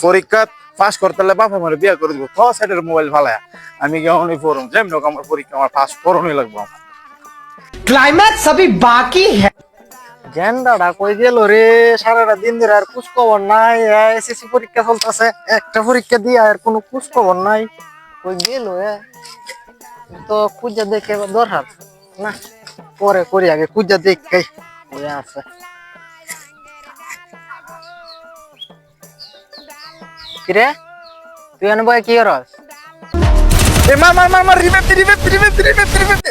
পরীক্ষা পাস করতে হলে বাপ আমার বিয়ে করে দিব তো সেটার মোবাইল ফালায়া আমি কেমন পড়ুম যেমন হোক আমার পরীক্ষা আমার পাস করণই লাগবো আমার। क्लाइमैक्स अभी बाकी है। গেন্দাটা কই গেল রে? সারাটা দিন ধরে আর খোঁজ খবর নাই। এসএসসি পরীক্ষা চলতেছে, একটা পরীক্ষা দিয়ে আর কোনো খোঁজ খবর নাই। কই গেল তো খুঁজা দেখে দরকার না, পরে করি, আগে খুঁজা দেখে ওই আছে। কিরে তুই এনে বয় কি করস? এ মার মার মার মার rivet rivet rivet rivet rivet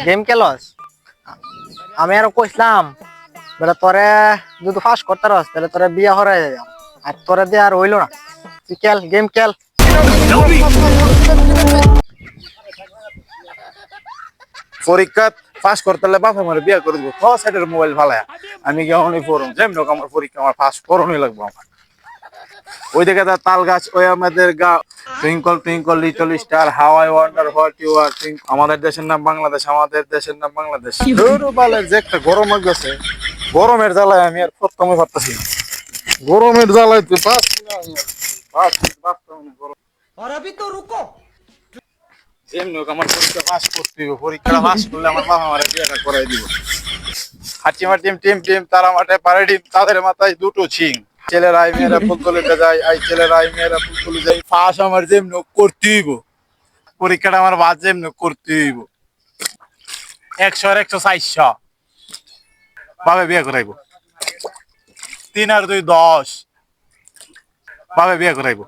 game খেলস? আমি আরো কইছিলাম বেটা তোরে যদি ফাঁস করতে রস তাহলে তোরে বিয়া হরাই যায়, আর তোরে দিয়ে আর হইলো না। তুই খেল, গেম খেল। পরীক্ষা পাস করতে হলে বাপ আমার বিয়ে করে দিব তো সেটার মোবাইল ফালায়া আমি কেমন পড়ুম যেমন হোক আমার পরীক্ষা আমার পাস করণই লাগবো আমার। ওই দিকে তাল গাছ, ওই আমাদের গা twinkle twinkle little star, how I wonder what you are think. আমাদের দেশের নাম বাংলাদেশ, আমাদের দেশের নাম বাংলাদেশ। বালের যে একটা গরম গেছে, গরমের জ্বালায় আমি আর প্রথমে পারতেছি না। গরমের জ্বালায় তুই পাচ্ছি না আমি আর। গরম। और अभी तो रुको। যেমনি হোক আমার পরীক্ষা পাস করতে হইব, পরীক্ষা পাস করলে আমার বাবা আমার বিয়েটা করাই দিব। হাটিমা টিম টিম টিম তারা মাঠে পারে টিম, তাদের মাথায় দুটো ছিং। ছেলেরা আই মেয়েরা ফুল তুলিতে যায়, আই ছেলেরা আই মেয়েরা ফুল তুলে যায়। পাস আমার যেমনি হোক করতে হইব, পরীক্ষাটা আমার বাদ যেমনি হোক করতে হইব। 100 আর 100 400 বাবে বিয়ে করাইব। 3 আর 2 10 বাবে বিয়ে করাইব।